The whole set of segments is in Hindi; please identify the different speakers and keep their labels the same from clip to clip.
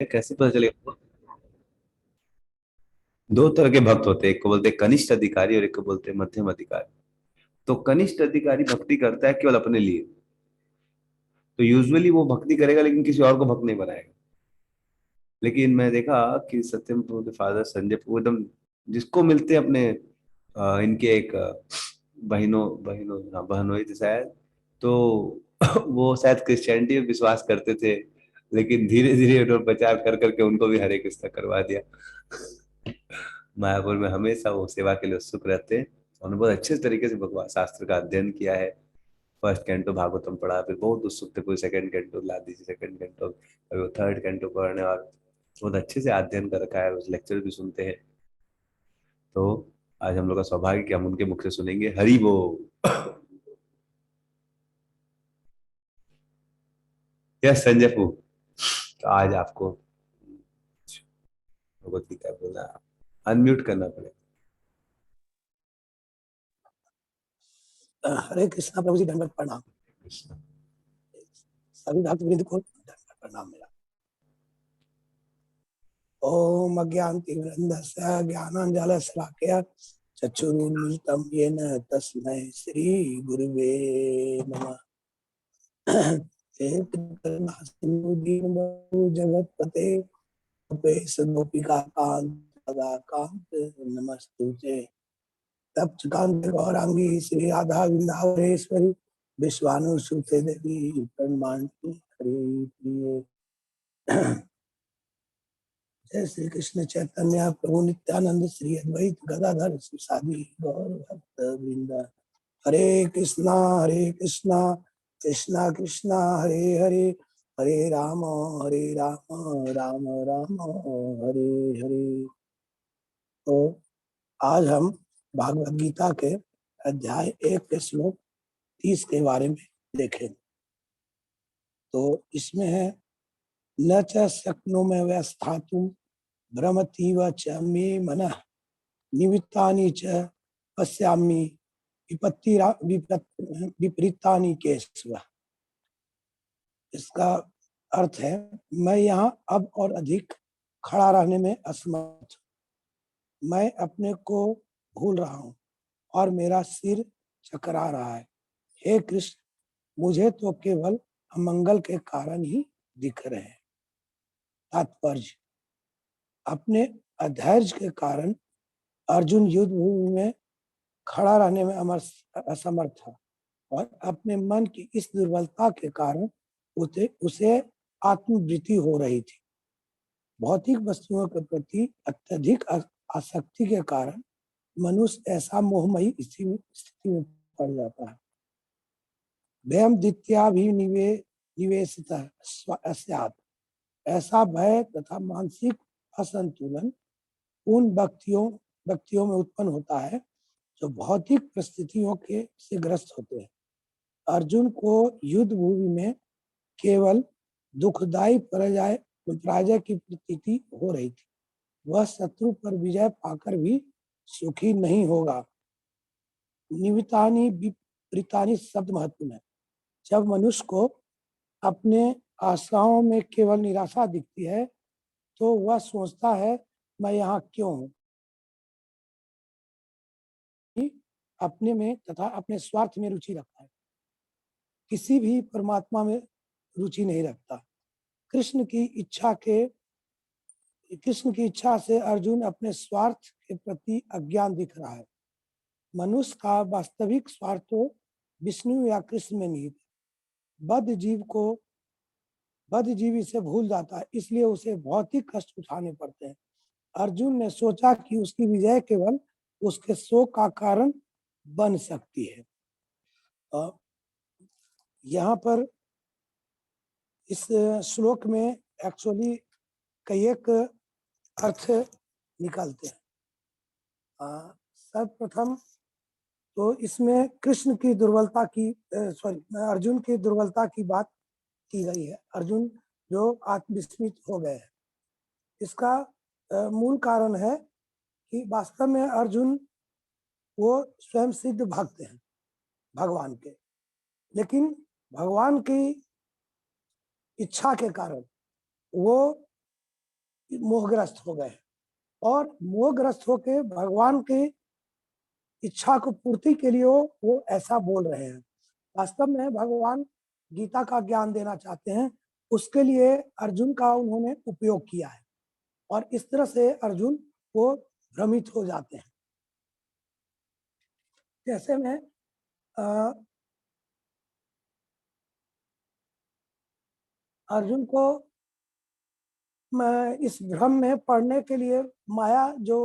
Speaker 1: कैसे पता चलेगा? दो तरह के भक्त होते हैं, एक को बोलते हैं कनिष्ठ अधिकारी और एक को बोलते हैं मध्यम अधिकारी। तो कनिष्ठ अधिकारी भक्ति करता है केवल अपने लिए, तो यूजुअली वो भक्ति करेगा लेकिन किसी और को भक्त नहीं बनाएगा। लेकिन मैं देखा कि सत्यम प्रभु के फादर संजय प्रभु एकदम जिसको मिलते अपने इनके एक बहनों बहनों हाँ, बहनोई थे शायद। तो वो शायद क्रिश्चियनिटी में विश्वास करते थे, लेकिन धीरे धीरे उन्होंने प्रचार कर करके उनको भी हरे कृष्णा करवा दिया। मायापुर में हमेशा वो सेवा के लिए उत्सुक रहते हैं। उन्होंने बहुत अच्छे तरीके से भगवान शास्त्र का अध्ययन किया है। फर्स्ट कैंटो भागवतम पढ़ा, फिर बहुत उत्सुक थे, कोई सेकंड कैंटो ला दीजिए, सेकंड कैंटो, अभी वो थर्ड कैंटो पढ़ने, और बहुत अच्छे से अध्ययन कर रखा है, उस लेक्चर भी सुनते हैं। तो आज हम लोग का सौभाग्य कि हम उनके मुख से सुनेंगे हरि बोल। यस संजय फू। तो आज आपको भगवत गीता बोलना, अनम्यूट करना पड़ेगा।
Speaker 2: हरे कृष्णा प्रभु जी, दंडवत प्रणाम।
Speaker 1: कृष्ण
Speaker 2: सभी भक्तवृंद को दंडवत प्रणाम मेरा। ओम अज्ञानतिमिरन्धस्य ज्ञानाञ्जनशलाकया चक्षुरुन्मीलितं येन तस्मै श्री गुरुवे नमः। हे कृष्णसिंधु दीनबन्धु जगत्पते गोपेश गोपिका कांत नमस्तुते। तप्तकांत गौरांगी श्री राधा वृंदावनेश्वरी विश्वानुसुते देवी प्रणमामि हरि प्रिये। जय श्री कृष्ण चैतन्य प्रभु नित्यानंद श्री अद्वैत गदाधर श्री गौर भक्त वृंद। हरे कृष्णा कृष्णा कृष्णा हरे हरे, हरे राम राम राम हरे हरे। तो आज हम भागवत गीता के अध्याय 1 के श्लोक 30 के बारे में देखें। तो इसमें है न च शक्नोमि व्यस्थातुं भ्रमतीव च मे मनः निमित्तानि च पश्यामि विपरीतानि केशव। इसका अर्थ है मैं यहाँ अब और अधिक खड़ा रहने में असमर्थ, मैं अपने को भूल रहा हूँ और मेरा सिर चकरा रहा है। हे कृष्ण, मुझे तो केवल अमंगल के कारण ही दिख रहे हैं। तात्पर्य, अपने अधैर्य के कारण अर्जुन युद्ध भूमि में खड़ा रहने में असमर्थ था और अपने मन की इस दुर्बलता के कारण उसे आत्मवृत्ति हो रही थी। भौतिक वस्तुओं के प्रति अत्यधिक आसक्ति के कारण मनुष्य ऐसा मोहमयी स्थिति में पड़ जाता है। भयम निवेशितः स्यात्, ऐसा भय तथा मानसिक असंतुलन उन व्यक्तियों में उत्पन्न होता है जो भौतिक परिस्थितियों के से ग्रस्त होते हैं। अर्जुन को युद्ध भूमि में केवल दुखदायी पराजय की प्रतीति हो रही थी। वह शत्रु पर विजय पाकर भी सुखी नहीं होगा। निमित्तानि विपरीतानि शब्द महत्वपूर्ण है। जब मनुष्य को अपने आशाओं में केवल निराशा दिखती है तो वह सोचता है मैं यहाँ क्यों हूँ। अपने में तथा अपने स्वार्थ में रुचि रखता है, किसी भी परमात्मा में रुचि नहीं रखता। कृष्ण की इच्छा से अर्जुन अपने स्वार्थ के प्रति अज्ञान दिख रहा है। मनुष्य का वास्तविक स्वार्थ तो विष्णु या कृष्ण में निहित है। बद्ध जीव इसे भूल जाता है, इसलिए उसे भौतिक कष्ट उठाने पड़ते हैं। अर्जुन ने सोचा कि उसकी विजय केवल उसके शोक का कारण बन सकती है। यहाँ पर इस श्लोक में एक्चुअली कई एक अर्थ निकलते हैं। सर्वप्रथम तो इसमें कृष्ण की दुर्बलता की अर्जुन की दुर्बलता की बात की गई है। अर्जुन जो आत्मविस्मित हो गए हैं, इसका मूल कारण है कि वास्तव में अर्जुन वो स्वयं सिद्ध भक्त हैं भगवान के, लेकिन भगवान की इच्छा के कारण वो मोहग्रस्त हो गए और मोहग्रस्त होके भगवान की इच्छा को पूर्ति के लिए वो ऐसा बोल रहे हैं। वास्तव में भगवान गीता का ज्ञान देना चाहते हैं, उसके लिए अर्जुन का उन्होंने उपयोग किया है और इस तरह से अर्जुन वो भ्रमित हो जाते हैं। जैसे में अर्जुन को इस भ्रम में पड़ने के लिए माया जो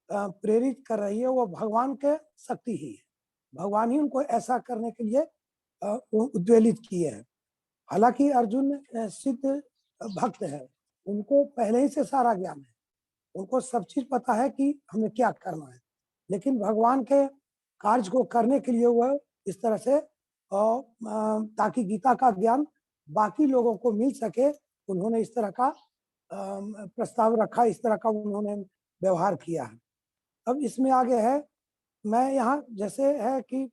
Speaker 2: प्रेरित कर रही है वो भगवान के शक्ति ही है। भगवान ही उनको ऐसा करने के लिए उद्वेलित किए हैं। हालांकि अर्जुन सिद्ध भक्त है, उनको पहले ही से सारा ज्ञान है, उनको सब चीज पता है कि हमें क्या करना है, लेकिन भगवान के कार्य को करने के लिए वह इस तरह से ताकि गीता का ज्ञान बाकी लोगों को मिल सके, उन्होंने इस तरह का प्रस्ताव रखा, इस तरह का उन्होंने व्यवहार किया है। अब इसमें आगे है, मैं यहाँ जैसे है कि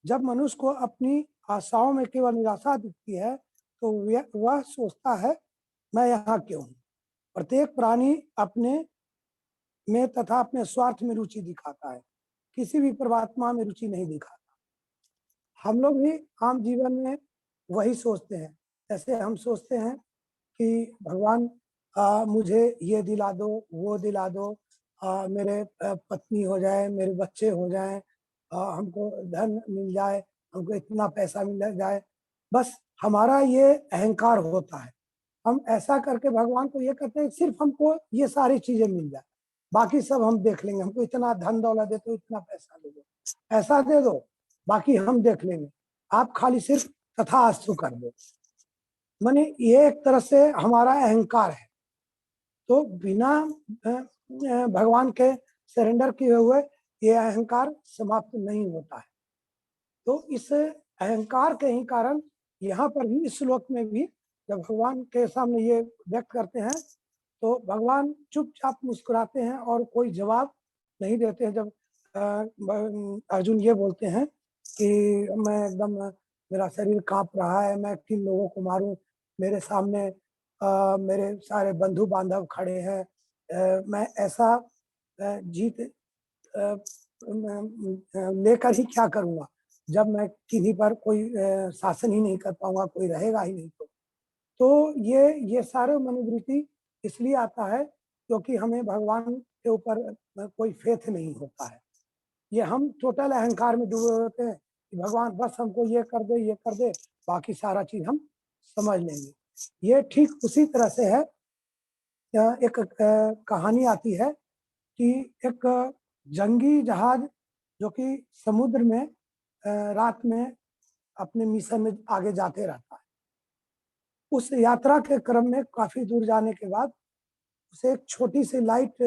Speaker 2: जब मनुष्य को अपनी आशाओं में केवल निराशा दिखती है तो वह सोचता है मैं यहाँ क्यों हूँ। प्रत्येक प्राणी अपने में तथा अपने स्वार्थ में रुचि दिखाता है, किसी भी परमात्मा में रुचि नहीं दिखाता। हम लोग भी आम जीवन में वही सोचते हैं। जैसे हम सोचते हैं कि भगवान मुझे ये दिला दो, वो दिला दो, मेरे पत्नी हो जाए, मेरे बच्चे हो जाए, हमको धन मिल जाए, हमको इतना पैसा मिल जाए। बस हमारा ये अहंकार होता है। हम ऐसा करके भगवान को ये कहते हैं सिर्फ हमको ये सारी चीजें मिल जाए, बाकी सब हम देख लेंगे। हमको इतना धन दौलत दे दो, इतना पैसा दे दो, ऐसा दे दो, बाकी हम देख लेंगे, आप खाली सिर्फ तथास्तु कर दो। माने ये एक तरह से हमारा अहंकार है। तो बिना भगवान के सरेंडर किए हुए ये अहंकार समाप्त नहीं होता है। तो इस अहंकार के ही कारण यहाँ पर भी इस श्लोक में भी जब भगवान के सामने ये व्यक्त करते हैं तो भगवान चुपचाप मुस्कुराते हैं और कोई जवाब नहीं देते हैं। जब अर्जुन ये बोलते हैं कि मैं एकदम, मेरा शरीर कांप रहा है, मैं किन लोगों को मारूं, मेरे सामने मेरे सारे बंधु बांधव खड़े हैं, मैं ऐसा जीत लेकर ही क्या करूंगा जब मैं किन्हीं पर कोई शासन ही नहीं कर पाऊंगा, कोई रहेगा ही नहीं। तो ये सारे मनोवृत्ति इसलिए आता है क्योंकि हमें भगवान के ऊपर कोई फेथ नहीं होता है। ये हम टोटल अहंकार में डूबे होते हैं कि भगवान बस हमको ये कर दे, ये कर दे, बाकी सारा चीज हम समझ लेंगे। ये ठीक उसी तरह से है। एक कहानी आती है कि एक जंगी जहाज जो कि समुद्र में रात में अपने मिशन में आगे जाते रहता है। उस यात्रा के क्रम में काफी दूर जाने के बाद उसे एक छोटी सी लाइट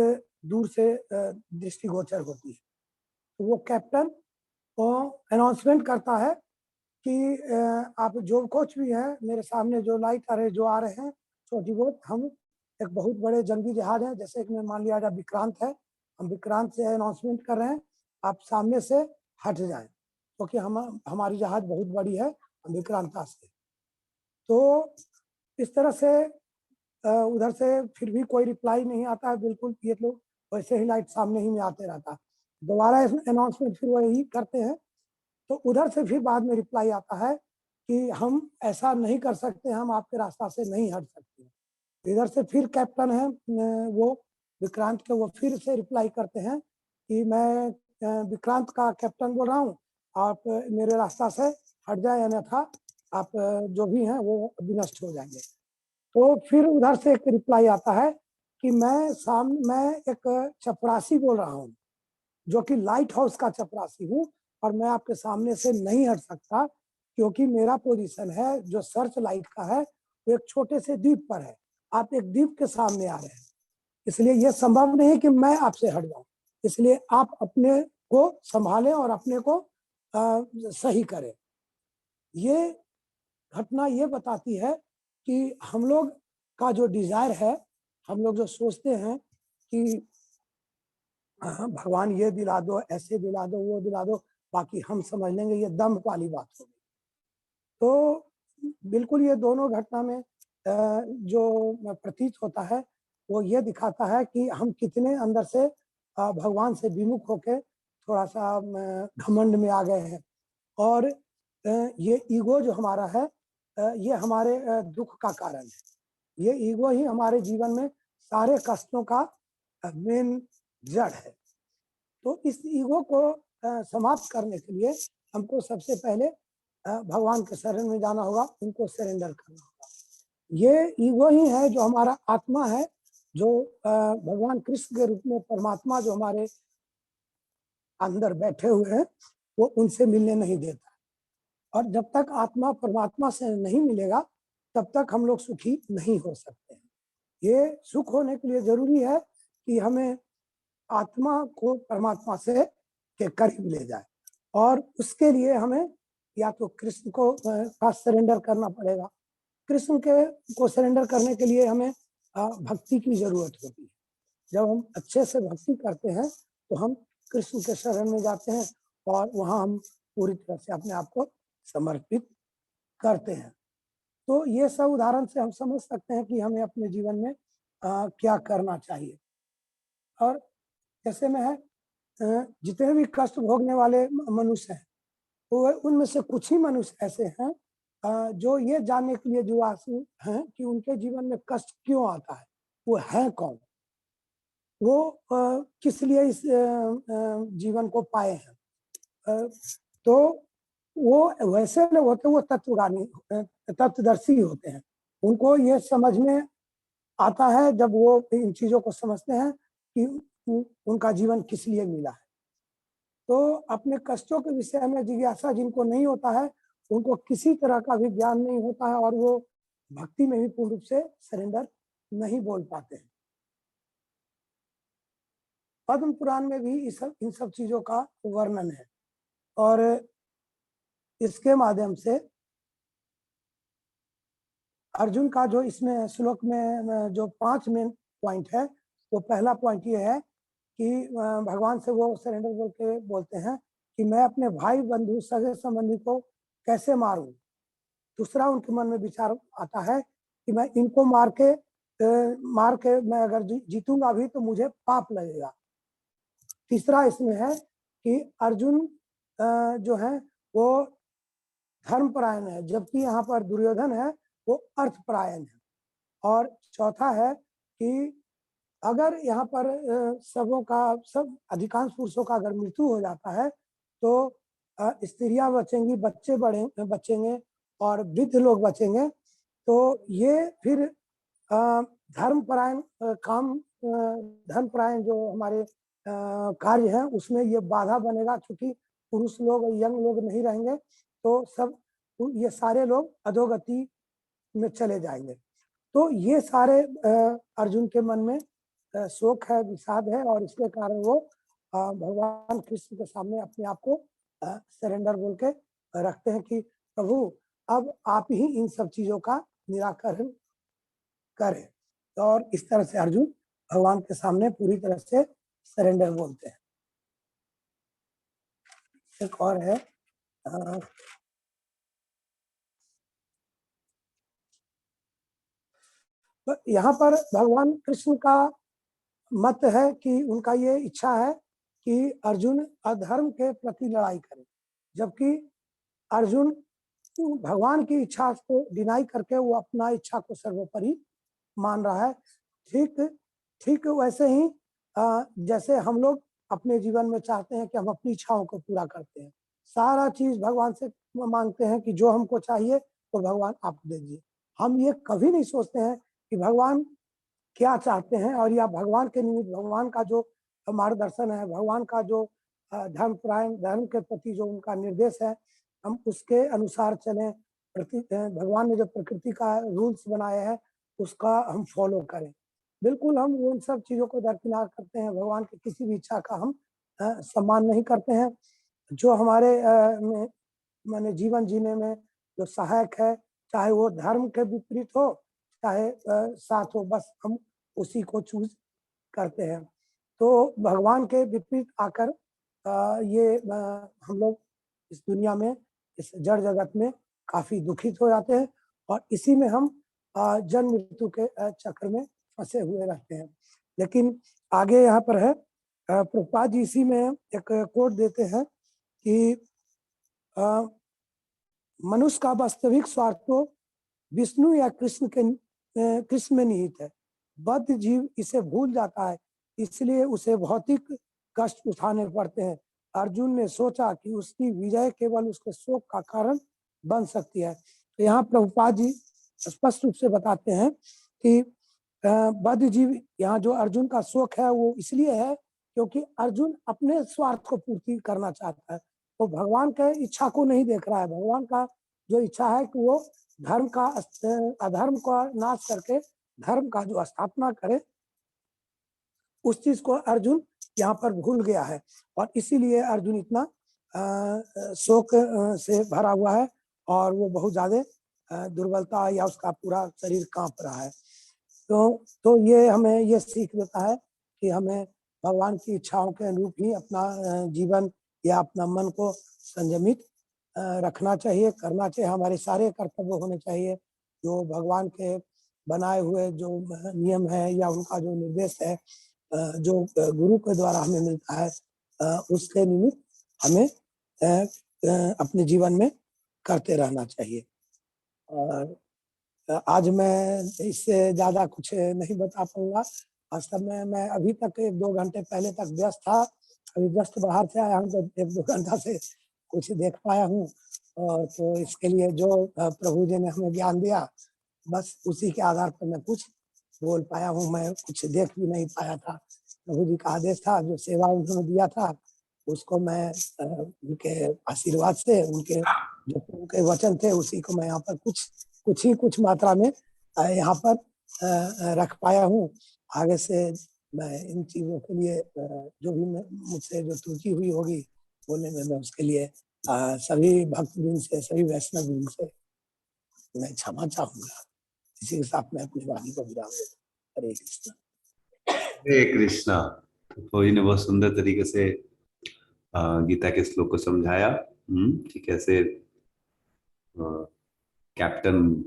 Speaker 2: दूर से दृष्टिगोचर होती है। तो वो कैप्टन को अनाउंसमेंट करता है कि आप जो कुछ भी है, मेरे सामने जो लाइट आ रहे हैं छोटी बहुत, हम एक बहुत बड़े जंगी जहाज है, जैसे कि मैं मान लिया जाए विक्रांत है, हम विक्रांत से अनाउंसमेंट कर रहे हैं, आप सामने से हट जाएं क्योंकि हमारी जहाज बहुत बड़ी है, हम विक्रांता से। तो इस तरह से उधर से फिर भी कोई रिप्लाई नहीं आता है, बिल्कुल ये लोग वैसे ही लाइट सामने ही में आते रहता है। दोबारा अनाउंसमेंट फिर वही करते हैं, तो उधर से फिर बाद में रिप्लाई आता है कि हम ऐसा नहीं कर सकते, हम आपके रास्ता से नहीं हट सकते। इधर से फिर कैप्टन है वो विक्रांत के, वो फिर से रिप्लाई करते हैं कि मैं विक्रांत का कैप्टन बोल रहा हूँ, आप मेरे रास्ता से हट जाए, अन्यथा आप जो भी हैं वो विनष्ट हो जाएंगे। तो फिर उधर से एक रिप्लाई आता है कि मैं एक चपरासी बोल रहा हूँ, जो कि लाइट हाउस का चपरासी हूँ, और मैं आपके सामने से नहीं हट सकता क्योंकि मेरा पोजीशन है जो सर्च लाइट का है वो एक छोटे से द्वीप पर है, आप एक द्वीप के सामने आ रहे हैं, इसलिए यह संभव नहीं कि मैं आपसे हट जाऊं, इसलिए आप अपने को संभालें और अपने को सही करें। ये घटना ये बताती है कि हम लोग का जो डिजायर है, हम लोग जो सोचते हैं कि भगवान ये दिला दो, ऐसे दिला दो, वो दिला दो, बाकी हम समझ लेंगे, ये दम्भ वाली बात हो गई। तो बिल्कुल ये दोनों घटना में जो प्रतीत होता है वो ये दिखाता है कि हम कितने अंदर से भगवान से विमुख होके थोड़ा सा घमंड में आ गए हैं। और ये ईगो जो हमारा है, ये हमारे दुख का कारण है। ये ईगो ही हमारे जीवन में सारे कष्टों का मेन जड़ है। तो इस ईगो को समाप्त करने के लिए हमको सबसे पहले भगवान के शरण में जाना होगा, उनको सरेंडर करना होगा। ये ईगो ही है जो हमारा आत्मा है, जो भगवान कृष्ण के रूप में परमात्मा जो हमारे अंदर बैठे हुए हैं, वो उनसे मिलने नहीं देता। और जब तक आत्मा परमात्मा से नहीं मिलेगा, तब तक हम लोग सुखी नहीं हो सकते हैं। ये सुख होने के लिए जरूरी है कि हमें आत्मा को परमात्मा से के करीब ले जाए, और उसके लिए हमें या तो कृष्ण को पास सरेंडर करना पड़ेगा। कृष्ण के को सरेंडर करने के लिए हमें भक्ति की जरूरत होती है। जब हम अच्छे से भक्ति करते हैं तो हम कृष्ण के शरण में जाते हैं और वहां हम पूरी तरह से अपने आप को समर्पित करते हैं। तो ये सब उदाहरण से हम समझ सकते हैं कि हमें अपने जीवन में क्या करना चाहिए। और जैसे में है, जितने भी कष्ट भोगने वाले मनुष्य हैं, वो उनमें से कुछ ही मनुष्य ऐसे हैं जो ये जानने के लिए जिज्ञासु हैं कि उनके जीवन में कष्ट क्यों आता है, वो है कौन, वो किस लिए इस जीवन को पाए हैं। तो वो वैसे लोग होते हैं, वो तत्वगामी तत्वदर्शी होते हैं। उनको ये समझ में आता है जब वो इन चीजों को समझते हैं कि उनका जीवन किस लिए मिला है। तो अपने कष्टों के विषय में जिज्ञासा जिनको नहीं होता है, उनको किसी तरह का भी ज्ञान नहीं होता है, और वो भक्ति में भी पूर्ण रूप से सरेंडर नहीं बोल पाते हैं। पद्म पुराण में भी इन सब चीजों का वर्णन है, और इसके माध्यम से अर्जुन का जो इसमें श्लोक में जो 5 मेन पॉइंट है, वो पहला पॉइंट ये है कि भगवान से वो सरेंडर बोल के बोलते हैं कि मैं अपने भाई बंधु सगे संबंधी को कैसे मारूं। दूसरा उनके मन में विचार आता है कि मैं इनको मार के मैं अगर जीतूंगा भी तो मुझे पाप लगेगा। तीसरा इसमें है कि अर्जुन जो है वो धर्मपरायण है, जबकि यहाँ पर दुर्योधन है वो अर्थपरायण है। और चौथा है कि अगर यहाँ पर सब अधिकांश पुरुषों का अगर मृत्यु हो जाता है तो स्त्रियां बचेंगी, बचेंगे और वृद्ध लोग बचेंगे। तो ये फिर धर्मपरायण धर्मपरायण जो हमारे कार्य है उसमें ये बाधा बनेगा, क्योंकि पुरुष लोग यंग लोग नहीं रहेंगे, तो सब ये सारे लोग अधोगति में चले जाएंगे। तो ये सारे अर्जुन के मन में शोक है, विषाद है, और इसके कारण वो भगवान कृष्ण के सामने अपने आप को सरेंडर बोल के रखते हैं कि प्रभु अब आप ही इन सब चीजों का निराकरण करें। और इस तरह से अर्जुन भगवान के सामने पूरी तरह से सरेंडर बोलते हैं। एक और है, यहाँ पर भगवान कृष्ण का मत है कि उनका ये इच्छा है कि अर्जुन अधर्म के प्रति लड़ाई करे, जबकि अर्जुन भगवान की इच्छा को डिनाई करके वो अपना इच्छा को सर्वोपरि मान रहा है। ठीक ठीक वैसे ही जैसे हम लोग अपने जीवन में चाहते हैं कि हम अपनी इच्छाओं को पूरा करते हैं, सारा चीज भगवान से मांगते हैं कि जो हमको चाहिए वो भगवान आप दे दीजिए। हम ये कभी नहीं सोचते हैं कि भगवान क्या चाहते हैं, और या भगवान के निमित्त भगवान का जो मार्गदर्शन है, भगवान का जो धर्मपरायण धर्म के प्रति जो उनका निर्देश है, हम उसके अनुसार चलें। भगवान ने जो प्रकृति का रूल्स बनाए हैं उसका हम फॉलो करें। बिल्कुल हम उन सब चीजों को दरकिनार करते हैं, भगवान की किसी भी इच्छा का हम सम्मान नहीं करते हैं। जो हमारे माने जीवन जीने में जो सहायक है, चाहे वो धर्म के विपरीत हो चाहे साथ हो, बस हम उसी को चूज करते हैं। तो भगवान के विपरीत आकर ये हम लोग इस दुनिया में, इस जड़ जगत में काफी दुखित हो जाते हैं, और इसी में हम जन्म मृत्यु के चक्र में फंसे हुए रहते हैं। लेकिन आगे यहाँ पर है, प्रभुपाद जी इसी में एक कोट देते हैं कि अ, मनुष्य का वास्तविक स्वार्थ तो विष्णु या कृष्ण में निहित है। बद्ध जीव इसे भूल जाता है, इसलिए उसे भौतिक कष्ट उठाने पड़ते हैं। अर्जुन ने सोचा कि उसकी विजय केवल उसके शोक का कारण बन सकती है। तो यहाँ प्रभुपाद जी स्पष्ट रूप से बताते हैं कि बद्ध जीव, यहाँ जो अर्जुन का शोक है वो इसलिए है क्योंकि अर्जुन अपने स्वार्थ को पूर्ति करना चाहता है, वो भगवान के इच्छा को नहीं देख रहा है। भगवान का जो इच्छा है कि वो धर्म का अधर्म का नाश करके धर्म का जो स्थापना करे, उस चीज को अर्जुन यहाँ पर भूल गया है और इसीलिए अर्जुन इतना शोक से भरा हुआ है और वो बहुत ज्यादा दुर्बलता या उसका पूरा शरीर कांप रहा है। तो ये हमें ये सीख देता है कि हमें भगवान की इच्छाओं के अनुरूप ही अपना जीवन या अपना मन को संयमित रखना चाहिए, करना चाहिए। हमारे सारे कर्तव्य होने चाहिए जो भगवान के बनाए हुए जो नियम है या उनका जो निर्देश है, जो गुरु के द्वारा हमें मिलता है, उसके निमित्त हमें अपने जीवन में करते रहना चाहिए। और आज मैं इससे ज्यादा कुछ नहीं बता पाऊंगा। वास्तव में मैं अभी तक 1-2 घंटे पहले तक व्यस्त था, अभी जस्ट बाहर से आया हूँ तो 1-2 घंटा से कुछ देख पाया हूँ। और तो इसके लिए जो प्रभु जी ने हमें ज्ञान दिया, बस उसी के आधार पर मैं कुछ बोल पाया हूँ। मैं कुछ देख भी नहीं पाया था, प्रभु जी का आदेश था, जो सेवा उन्होंने दिया था उसको मैं उनके आशीर्वाद से, उनके जो उनके वचन थे उसी को मैं यहाँ पर कुछ मात्रा में यहाँ पर रख पाया हूँ। आगे से मैं इन चीजों के लिए जो भी मुझसे जो त्रुटि हुई होगी बोलने में, मैं उसके लिए सभी भक्तजन से, सभी वैष्णव जन से मैं क्षमा चाहूंगा। इसी के साथ मैं अपनी वाणी को विराम देता हूं। हरे कृष्ण।
Speaker 1: हरे कृष्णा। तो कोई ने बहुत सुंदर तरीके से गीता के श्लोक को समझाया कि कैसे कैप्टन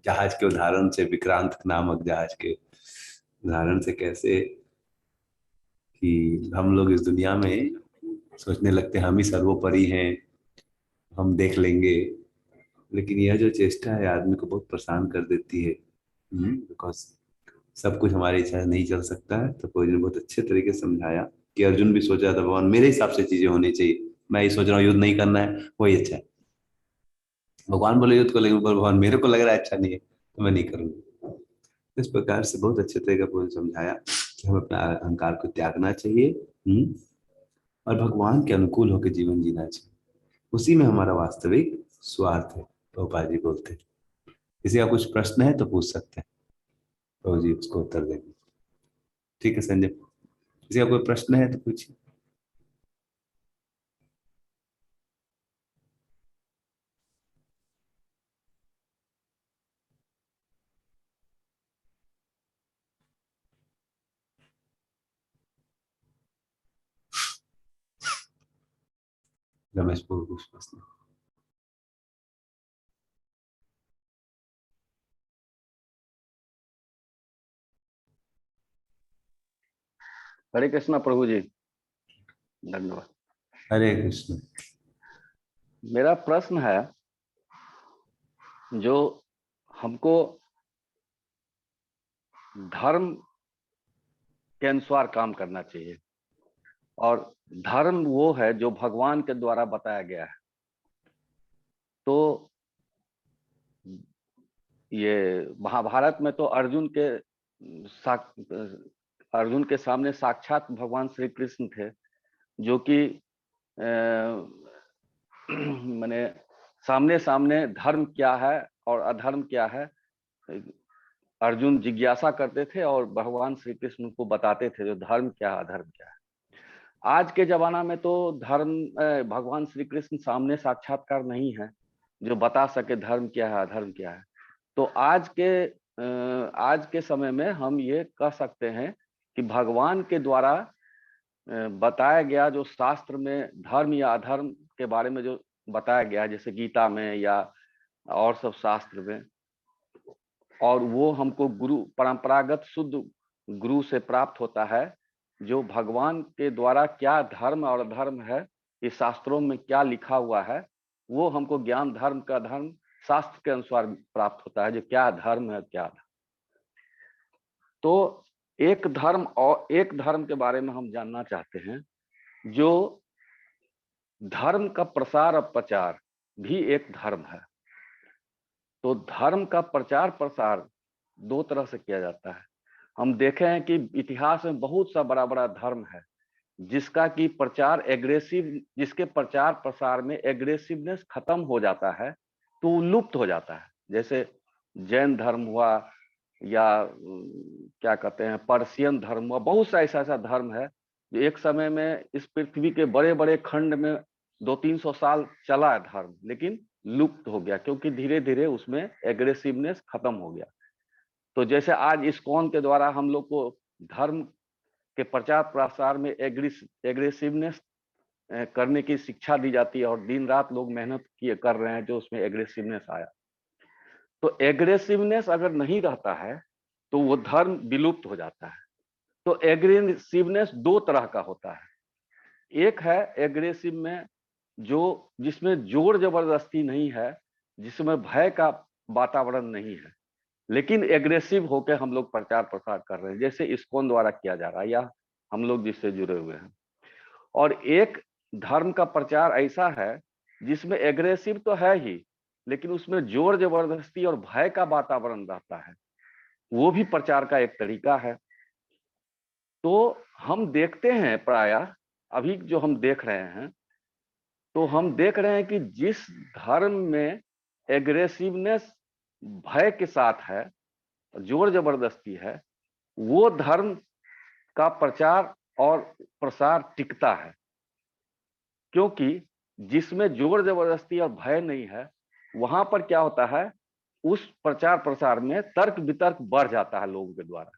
Speaker 1: जहाज के उदाहरण से, विक्रांत नामक जहाज के उदाहरण से, कैसे कि हम लोग इस दुनिया में सोचने लगते हैं हम ही सर्वोपरि हैं, हम देख लेंगे। लेकिन यह जो चेष्टा है आदमी को बहुत परेशान कर देती है, बिकॉज सब कुछ हमारी इच्छा से नहीं चल सकता है। तो कोई ने बहुत अच्छे तरीके से समझाया कि अर्जुन भी सोच रहा था भगवान मेरे हिसाब से चीजें होनी चाहिए, मैं ये सोच रहा हूँ युद्ध नहीं करना है, वही अच्छा है। भगवान बोले युद्ध को, लेकिन भगवान मेरे को लग रहा है अच्छा नहीं है तो मैं नहीं करूंगा। इस प्रकार से बहुत अच्छे तरीके से समझाया कि हमें अपना अहंकार को त्यागना चाहिए, और भगवान के अनुकूल होकर जीवन जीना चाहिए। उसी में हमारा वास्तविक स्वार्थ है, प्रभुपाद जी बोलते हैं। किसी का कुछ प्रश्न है तो पूछ सकते हैं, प्रभु जी उसको उत्तर देंगे। ठीक है संजय, किसी का कोई प्रश्न है तो पूछिए। रमेश को कुछ प्रश्न?
Speaker 3: हरे कृष्णा प्रभु जी, धन्यवाद।
Speaker 1: हरे कृष्ण।
Speaker 3: मेरा प्रश्न है, जो हमको धर्म के अनुसार काम करना चाहिए, और धर्म वो है जो भगवान के द्वारा बताया गया है, तो ये महाभारत में तो अर्जुन के सामने साक्षात भगवान श्री कृष्ण थे, जो कि माने सामने सामने धर्म क्या है और अधर्म क्या है अर्जुन जिज्ञासा करते थे और भगवान श्री कृष्ण को बताते थे जो धर्म क्या है अधर्म क्या है। आज के जमाना में तो धर्म भगवान श्री कृष्ण सामने साक्षात्कार नहीं है जो बता सके धर्म क्या है अधर्म क्या है। तो आज के समय में हम ये कह सकते हैं कि भगवान के द्वारा बताया गया जो शास्त्र में धर्म या अधर्म के बारे में जो बताया गया, जैसे गीता में या और सब शास्त्र में, और वो हमको गुरु परंपरागत शुद्ध गुरु से प्राप्त होता है, जो भगवान के द्वारा क्या धर्म और अधर्म है, ये शास्त्रों में क्या लिखा हुआ है, वो हमको ज्ञान धर्म का धर्म शास्त्र के अनुसार प्राप्त होता है, जो क्या धर्म है क्या धर्म। तो एक धर्म के बारे में हम जानना चाहते हैं, जो धर्म का प्रसार और प्रचार भी एक धर्म है। तो धर्म का प्रचार प्रसार दो तरह से किया जाता है। हम देखे हैं कि इतिहास में बहुत सा बड़ा बड़ा धर्म है जिसका कि जिसके प्रचार प्रसार में एग्रेसिवनेस खत्म हो जाता है, तो लुप्त हो जाता है। जैसे जैन धर्म हुआ, या क्या कहते हैं पर्शियन धर्म हुआ, बहुत सा ऐसा धर्म है जो एक समय में इस पृथ्वी के बड़े बड़े खंड में 200-300 साल चला है धर्म, लेकिन लुप्त हो गया क्योंकि धीरे धीरे उसमें एग्रेसिवनेस खत्म हो गया। तो जैसे आज इस्कॉन के द्वारा हम लोग को धर्म के प्रचार प्रसार में एग्रेसिवनेस करने की शिक्षा दी जाती है, और दिन रात लोग मेहनत कर रहे हैं जो उसमें एग्रेसिवनेस आया। तो एग्रेसिवनेस अगर नहीं रहता है तो वो धर्म विलुप्त हो जाता है। तो एग्रेसिवनेस दो तरह का होता है। एक है एग्रेसिव में जिसमें जोर जबरदस्ती नहीं है, जिसमें भय का वातावरण नहीं है, लेकिन एग्रेसिव होकर हम लोग प्रचार प्रसार कर रहे हैं, जैसे इस्कॉन द्वारा किया जा रहा है या हम लोग जिससे जुड़े हुए हैं। और एक धर्म का प्रचार ऐसा है जिसमें एग्रेसिव तो है ही, लेकिन उसमें जोर जबरदस्ती और भय का वातावरण रहता है, वो भी प्रचार का एक तरीका है। तो हम देखते हैं प्रायः अभी जो हम देख रहे हैं, तो हम देख रहे हैं कि जिस धर्म में एग्रेसिवनेस भय के साथ है, जोर जबरदस्ती है, वो धर्म का प्रचार और प्रसार टिकता है। क्योंकि जिसमें जोर जबरदस्ती और भय नहीं है, वहां पर क्या होता है, उस प्रचार प्रसार में तर्क वितर्क बढ़ जाता है लोगों के द्वारा।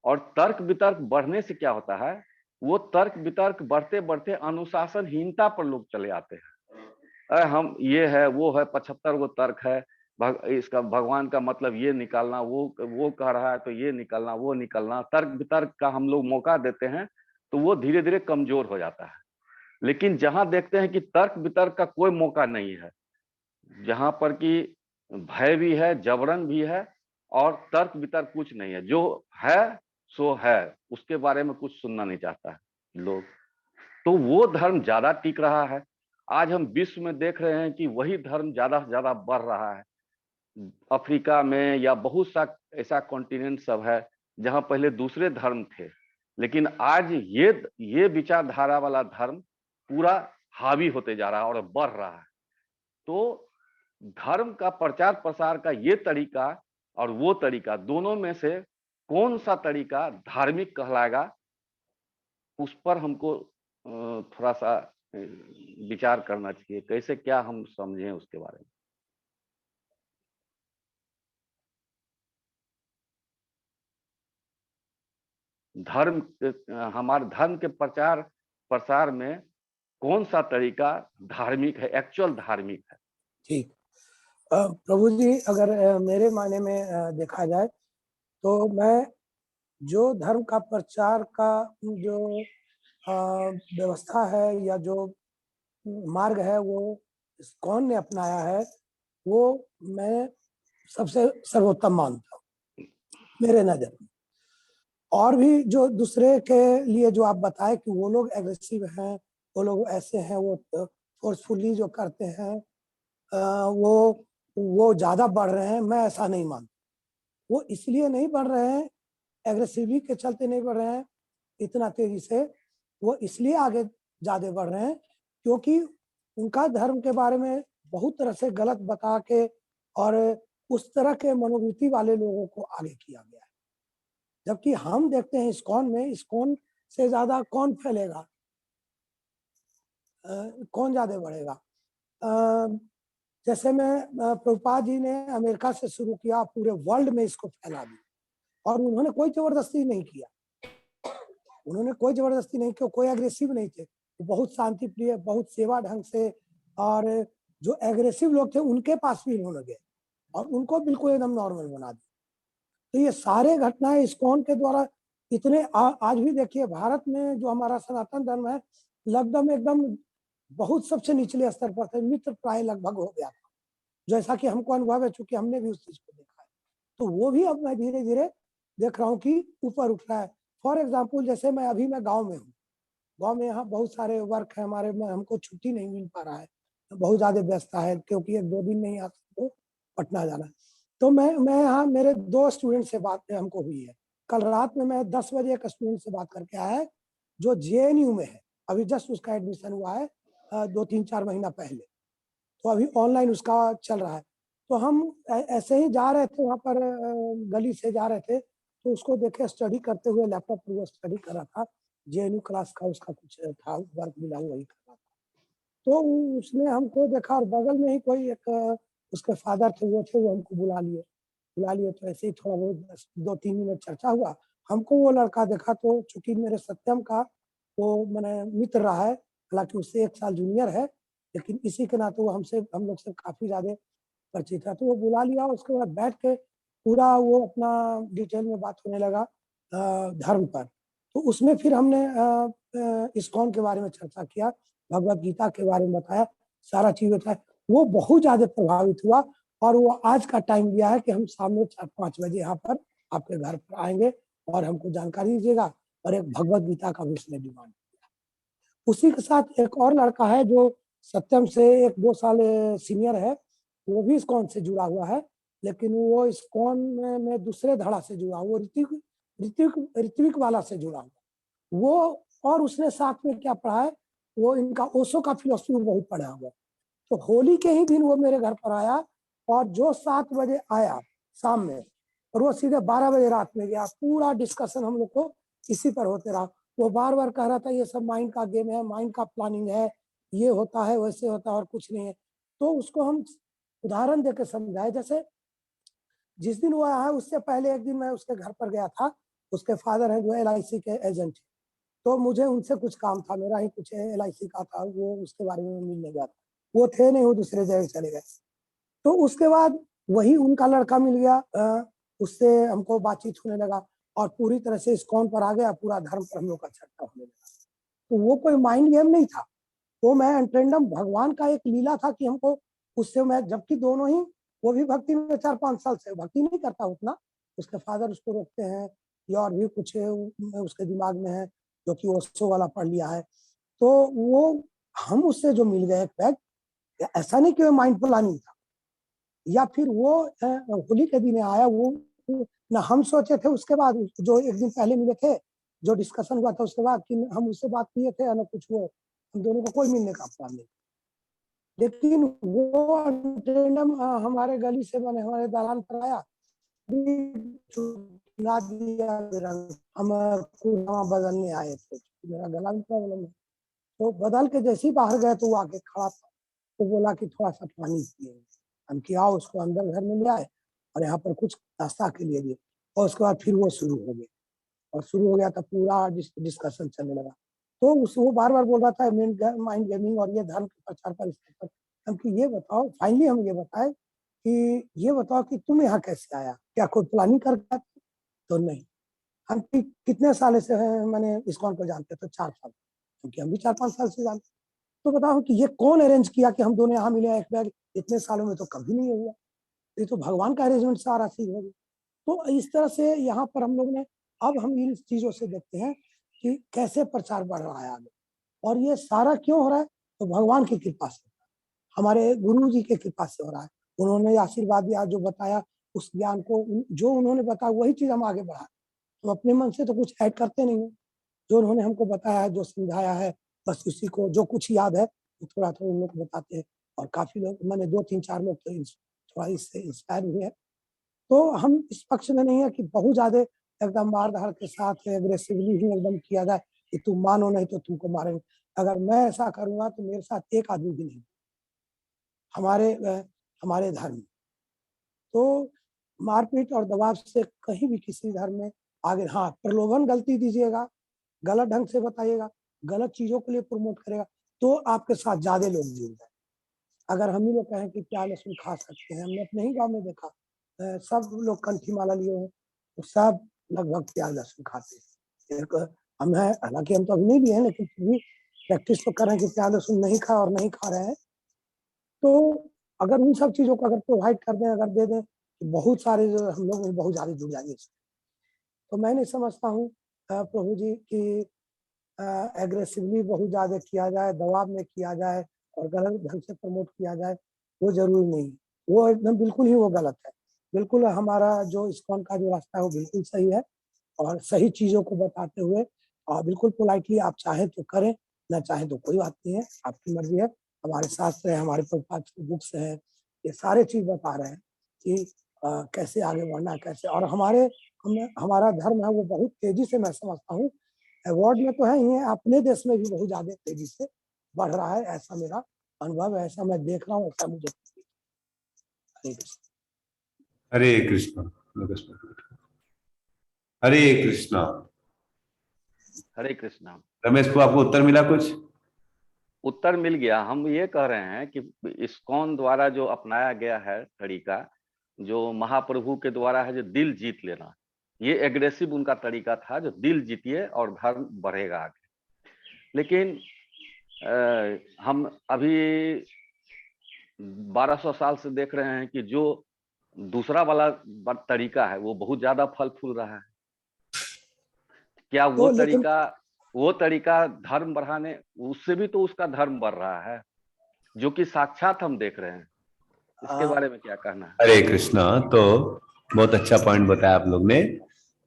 Speaker 3: और तर्क वितर्क बढ़ने से क्या होता है, वो तर्क वितर्क बढ़ते बढ़ते अनुशासनहीनता पर लोग चले आते हैं। हम ये है वो है, 75 गो तर्क है, इसका भगवान का मतलब ये निकालना, वो कह रहा है तो ये निकालना, वो निकालना, तर्क वितर्क का हम लोग मौका देते हैं, तो वो धीरे धीरे कमजोर हो जाता है। लेकिन जहां देखते हैं कि तर्क वितर्क का कोई मौका नहीं है, जहां पर कि भय भी है, जबरन भी है, और तर्क वितर्क कुछ नहीं है, जो है सो है, उसके बारे में कुछ सुनना नहीं चाहता है लोग, तो वो धर्म ज्यादा टिक रहा है। आज हम विश्व में देख रहे हैं कि वही धर्म ज्यादा से ज्यादा बढ़ रहा है। अफ्रीका में या बहुत सा ऐसा कॉन्टिनेंट सब है जहां पहले दूसरे धर्म थे, लेकिन आज ये विचारधारा वाला धर्म पूरा हावी होते जा रहा है और बढ़ रहा है। तो धर्म का प्रचार प्रसार का ये तरीका और वो तरीका, दोनों में से कौन सा तरीका धार्मिक कहलाएगा, उस पर हमको थोड़ा सा विचार करना चाहिए, कैसे क्या हम समझें उसके बारे में। हमारे धर्म के प्रचार प्रसार में कौन सा तरीका धार्मिक है, एक्चुअल धार्मिक है।
Speaker 2: ठीक। प्रभु जी, अगर मेरे मायने में देखा जाए तो मैं जो धर्म का प्रचार का जो व्यवस्था है या जो मार्ग है वो इस्कॉन ने अपनाया है, वो मैं सबसे सर्वोत्तम मानता हूँ मेरे नजर में। और भी जो दूसरे के लिए जो आप बताए कि वो लोग एग्रेसिव हैं, वो लोग ऐसे हैं, वो फोर्सफुली जो करते हैं, वो ज्यादा बढ़ रहे हैं, मैं ऐसा नहीं मानता। वो इसलिए नहीं बढ़ रहे हैं, एग्रेसिविटी के चलते नहीं बढ़ रहे हैं इतना तेजी से, वो इसलिए आगे ज्यादा बढ़ रहे हैं क्योंकि उनका धर्म के बारे में बहुत तरह से गलत बता के और उस तरह के मनोवृत्ति वाले लोगों को आगे किया गया है। जबकि हम देखते हैं इस्कॉन से ज्यादा कौन फैलेगा, कौन ज्यादा बढ़ेगा। जैसे में प्रभुपाद जी ने अमेरिका से शुरू किया, पूरे वर्ल्ड में इसको फैला दिया, और उन्होंने कोई जबरदस्ती नहीं किया, कोई एग्रेसिव नहीं थे, बहुत शांति प्रिय, बहुत सेवा ढंग से, और जो एग्रेसिव लोग थे उनके पास भी उन्होंने गए और उनको बिल्कुल एकदम नॉर्मल बना दिया। तो ये सारे घटनाएं इस्कॉन के द्वारा इतने आज भी देखिए भारत में जो हमारा सनातन धर्म है लगभग एकदम बहुत सबसे निचले स्तर पर थे, मित्र प्राय लगभग हो गया था, जैसा कि हमको अनुभव है, चूंकि हमने भी उस चीज को देखा है। तो वो भी अब मैं धीरे धीरे देख रहा हूँ कि ऊपर उठ रहा है। फॉर एग्जाम्पल जैसे मैं गाँव में हूँ, गाँव में यहाँ बहुत सारे वर्क है हमारे में, हमको छुट्टी नहीं मिल पा रहा है, बहुत ज्यादा व्यस्तता है, क्योंकि 1-2 दिन नहीं आ सकते, पटना जाना है। तो मैं यहाँ मेरे 2 स्टूडेंट से बात हमको हुई है। कल रात में मैं 10 बजे एक स्टूडेंट से बात करके आया है जो जेएनयू में है, अभी जस्ट उसका एडमिशन हुआ है 2-3-4 महीना पहले, तो अभी ऑनलाइन उसका चल रहा है। तो हम ऐसे ही जा रहे थे वहाँ पर, गली से जा रहे थे, तो उसको देखे स्टडी करते हुए, लैपटॉप पर वो स्टडी कर रहा था, जेएनयू क्लास का उसका कुछ था, वर्क मिला वही कर रहा था। तो उसने हमको देखा और बगल में ही कोई एक उसके फादर थे, वो हमको बुला लिए तो ऐसे ही थोड़ा बहुत 2-3 मिनट चर्चा हुआ। हमको वो लड़का देखा तो चूंकि मेरे सत्यम का वो मैंने मित्र रहा है, हालांकि उससे 1 साल जूनियर है, लेकिन इसी के नाते वो हम लोग से काफी ज्यादा परिचित था। तो वो बुला लिया, उसके बाद बैठ के पूरा वो अपना डिटेल में बात होने लगा धर्म पर। तो उसमें फिर हमने इस्कॉन के बारे में चर्चा किया, भगवत गीता के बारे में बताया, सारा चीज बताया। वो बहुत ज्यादा प्रभावित हुआ और वो आज का टाइम दिया है कि हम शाम में 4-5 बजे यहाँ पर आपके घर पर आएंगे और हमको जानकारी दीजिएगा, और एक भगवत गीता का भी उसने डिमांड किया। उसी के साथ एक और लड़का है जो सत्यम से 1-2 साल सीनियर है, वो भी इस्कॉन से जुड़ा हुआ है, लेकिन वो इस्कॉन में दूसरे धड़ा से जुड़ा, वो ऋत्विक ऋत्विक ऋत्विक वाला से जुड़ा हुआ वो। और उसने साथ में क्या पढ़ा है, वो इनका ओशो का फिलोसफी बहुत पढ़ा हुआ। तो होली के ही दिन वो मेरे घर पर आया, और जो 7 बजे आया शाम में, और वो सीधे 12 बजे रात में गया। पूरा डिस्कशन हम लोग को इसी पर होते रहा। वो बार बार कह रहा था ये सब माइंड का गेम है, माइंड का प्लानिंग है, ये होता है वैसे होता है और कुछ नहीं है। तो उसको हम उदाहरण देकर समझाए, जैसे जिस दिन वो आया है उससे पहले एक दिन मैं उसके घर पर गया था, उसके फादर है जो LIC के एजेंट, तो मुझे उनसे कुछ काम था, मेरा ही कुछ LIC का था, वो उसके बारे में मिलने गया था। वो थे नहीं, वो दूसरे जगह चले गए। तो उसके बाद वही उनका लड़का मिल गया, उससे हमको बातचीत होने लगा और पूरी तरह से इस्कॉन पर आ गया, पूरा धर्म पर हम लोग का चर्चा होने लगा। तो वो कोई माइंड गेम नहीं था, वो मैं एंटेंडम भगवान का एक लीला था कि हमको उससे, मैं जबकि दोनों ही, वो भी भक्ति में 4-5 साल से, भक्ति नहीं करता उतना, उसके फादर उसको रोकते हैं, या और भी कुछ उसके दिमाग में है, जो कि ओशो वाला पढ़ लिया है। तो वो हम उससे जो मिल गए एक बैग, ऐसा नहीं कि माइंड प्लानिंग था, या फिर वो होली के दिन आया, वो ना हम सोचे थे उसके बाद, जो एक दिन पहले मिले थे, जो डिस्कशन हुआ था उसके बाद, कि हम उससे बात किए थे ना कुछ, वो हम दोनों को कोई मिलने का प्लान नहीं। लेकिन वो अटेंडम हमारे गली से, मैंने हमारे दालान पर आया, दिया हम बदलने आए थे, मेरा गला में प्रॉब्लम है। तो बदल के जैसे ही बाहर गए तो वो आके खड़ा था, तो बोला कि थोड़ा सा पानी पिए। हम किया, उसको अंदर घर में ले आए और यहाँ पर कुछ नाश्ता के लिए दिए, और उसके बाद फिर वो शुरू हो गया, और शुरू हो गया तो पूरा डिस्कशन चलने लगा। तो उस वो बार बार बोल रहा था माइंड गेमिंग और ये धर्म के प्रचार पर, इसके पर। हम कि ये बताओ, फाइनली हम ये बताए कि ये बताओ कि तुम यहाँ कैसे आया, क्या कोई प्लानिंग कर गया? तो नहीं। हम कितने साल से मैंने इस्कॉन को जानते, तो 4 साल, क्योंकि हम भी 4-5 साल से जानते। तो बताओ कि ये कौन अरेंज किया कि हम दोनों यहाँ मिले एक बैग, इतने सालों में तो कभी नहीं हुआ। ये तो भगवान का अरेंजमेंट सारा चीज हो गया। तो इस तरह से यहाँ पर हम लोग ने, अब हम इन चीजों से देखते हैं कि कैसे प्रचार बढ़ रहा है आगे, और ये सारा क्यों हो रहा है, तो भगवान की कृपा से, हमारे गुरु जी की कृपा से हो रहा है। उन्होंने आशीर्वाद दिया, जो बताया, उस ज्ञान को जो उन्होंने बताया वही चीज हम आगे बढ़ा। हम अपने मन से तो कुछ ऐड करते नहीं है, जो उन्होंने हमको बताया है, जो समझाया है, बस उसी को जो कुछ याद है वो थोड़ा थोड़ा उन लोग को बताते हैं। और काफी लोग, मैंने 2-3-4 लोग तो थोड़ा इससे इंस्पायर हुए हैं। तो हम इस पक्ष में नहीं है कि बहुत ज्यादा एकदम मार धाड़ के साथ एग्रेसिवली ही एकदम किया जाए कि तुम मानो नहीं तो तुमको मारेंगे। अगर मैं ऐसा करूंगा तो मेरे साथ एक आदमी भी नहीं, हमारे हमारे धर्म में। तो मारपीट और दबाव से कहीं भी किसी धर्म में आगे, हाँ प्रलोभन गलती दीजिएगा, गलत ढंग से बताइएगा, गलत चीजों के लिए प्रमोट करेगा, तो आपके साथ ज्यादा लोग जुड़ जाए। अगर हम ही लोग कहें कि प्याज लहसुन खा सकते हैं, हमने अपने ही गांव में देखा, सब लोग कंठी माला लिए हैं, तो सब लगभग प्याज लहसुन खाते हैं। एक हम है, हालांकि हम तो अभी नहीं लिए हैं, लेकिन फिर भी प्रैक्टिस तो कर रहे हैं कि प्याज लहसुन नहीं खा और नहीं खा रहे हैं। तो अगर उन सब चीजों को अगर प्रोवाइड कर दें, अगर दे दें, तो बहुत सारे जो हम लोग बहुत ज्यादा जुड़ जाएंगे इसमें। तो मैं नहीं समझता हूँ प्रभु जी कि एग्रेसिवली बहुत ज्यादा किया जाए, दबाव में किया जाए और गलत ढंग से प्रमोट किया जाए, वो जरूरी नहीं। वो एकदम बिल्कुल ही वो गलत है। बिल्कुल हमारा जो इस्कॉन का जो रास्ता है वो बिल्कुल सही है, और सही चीजों को बताते हुए, और बिल्कुल पोलाइटली आप चाहें तो करें, ना चाहें तो कोई बात नहीं है, आपकी मर्जी है। हमारे शास्त्र है, हमारे प्रभुपाद की बुक्स है, ये सारे चीज बता रहे हैं कि कैसे आगे बढ़ना है, कैसे। और हमारा धर्म है वो बहुत तेजी से, मैं समझता हूँ अवार्ड में तो है ही है, अपने देश में भी बहुत ज्यादा तेजी से बढ़ रहा है, ऐसा मेरा अनुभव है, ऐसा मैं देख रहा हूँ, ऐसा मुझे।
Speaker 1: हरे कृष्णा। हरे कृष्णा।
Speaker 3: हरे कृष्णा।
Speaker 1: रमेश को आपको उत्तर मिला कुछ?
Speaker 3: उत्तर मिल गया। हम ये कह रहे हैं कि इस्कॉन द्वारा जो अपनाया गया है तरीका, जो महाप्रभु के द्वारा है, जो दिल जीत लेना, ये एग्रेसिव उनका तरीका था, जो दिल जीतिए और धर्म बढ़ेगा आगे। लेकिन हम अभी 1200 साल से देख रहे हैं कि जो दूसरा वाला तरीका है वो बहुत ज्यादा फल फूल रहा है। क्या वो तरीका धर्म बढ़ाने, उससे भी तो उसका धर्म बढ़ रहा है, जो कि साक्षात हम देख रहे हैं। इसके बारे में क्या कहना है?
Speaker 1: हरे कृष्णा। तो बहुत अच्छा पॉइंट बताया आप लोग ने।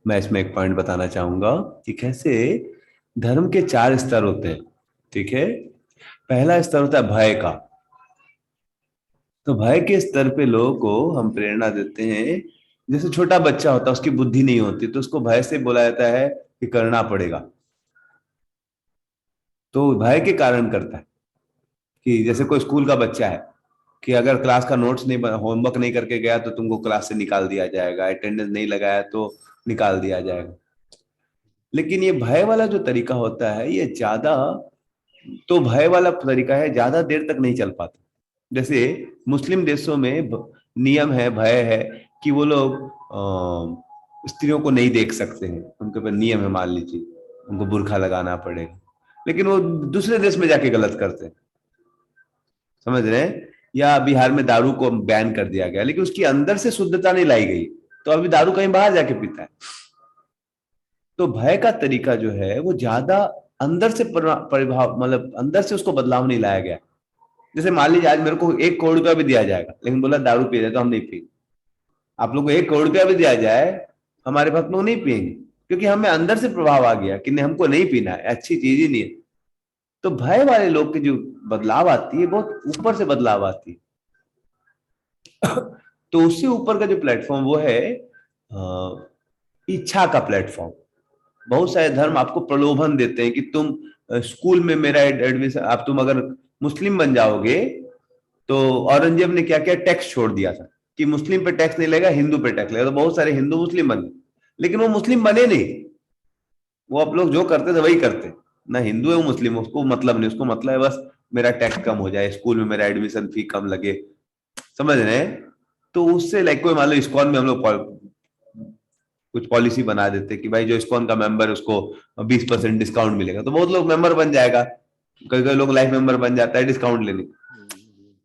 Speaker 1: मैं इसमें एक पॉइंट बताना चाहूंगा कि कैसे धर्म के 4 स्तर होते हैं। ठीक है, पहला स्तर होता है भय का। तो भय के स्तर पे लोगों को हम प्रेरणा देते हैं। जैसे छोटा बच्चा होता है, उसकी बुद्धि नहीं होती, तो उसको भय से बोला जाता है कि करना पड़ेगा। तो भय के कारण करता है कि जैसे कोई स्कूल का बच्चा है कि अगर क्लास का नोट्स नहीं, होमवर्क नहीं करके गया तो तुमको क्लास से निकाल दिया जाएगा, अटेंडेंस नहीं लगाया तो निकाल दिया जाएगा। लेकिन ये भय वाला जो तरीका होता है, ये ज्यादा, तो भय वाला तरीका है, ज्यादा देर तक नहीं चल पाता। जैसे मुस्लिम देशों में नियम है, भय है कि वो लोग स्त्रियों को नहीं देख सकते हैं, उनके ऊपर नियम है, मान लीजिए उनको बुर्खा लगाना पड़ेगा, लेकिन वो दूसरे देश में जाके गलत करते हैं। समझ रहे हैं? या बिहार में दारू को बैन कर दिया गया, लेकिन उसकी अंदर से शुद्धता नहीं लाई गई, तो अभी दारू कहीं बाहर जाके पीता है। तो भय का तरीका जो है वो ज्यादा अंदर से प्रभाव, मतलब अंदर से उसको बदलाव नहीं लाया गया। जैसे मान लीजिए आज मेरे को 1 करोड़ रुपया भी दिया जाएगा, लेकिन बोला दारू पी रहे तो हम नहीं पिएंगे। आप लोग को 1 करोड़ रुपया भी दिया जाए, हमारे भक्त लोग नहीं पिएंगे, क्योंकि हमें अंदर से प्रभाव आ गया कि नहीं, हमको नहीं पीना है, अच्छी चीज ही नहीं है। तो भय वाले लोग की जो बदलाव आती है, बहुत ऊपर से बदलाव आती है। तो उससे ऊपर का जो प्लेटफॉर्म वो है इच्छा का प्लेटफॉर्म। बहुत सारे धर्म आपको प्रलोभन देते हैं कि तुम स्कूल में मेरा एडमिशन, आप तुम अगर मुस्लिम बन जाओगे, तो औरंगजेब ने क्या किया, टैक्स छोड़ दिया था कि मुस्लिम पे टैक्स नहीं लगेगा, हिंदू पे टैक्स लगेगा। तो बहुत सारे हिंदू मुस्लिम बन गए, लेकिन वो मुस्लिम बने नहीं। वो आप लोग जो करते थे वही करते, ना हिंदू है वो मुस्लिम, उसको मतलब नहीं, उसको मतलब है बस मेरा टैक्स कम हो जाए, स्कूल में मेरा एडमिशन फी कम लगे। समझ रहे हैं? तो उससे लाइक कोई मान लो इस्कॉन में हम लोग कुछ पॉलिसी बना देते कि भाई जो इस्कॉन का मेंबर है उसको 20% डिस्काउंट मिलेगा, तो बहुत लोग मेंबर बन जाएगा। कई कई लोग लाइफ मेंबर बन जाता है डिस्काउंट लेने,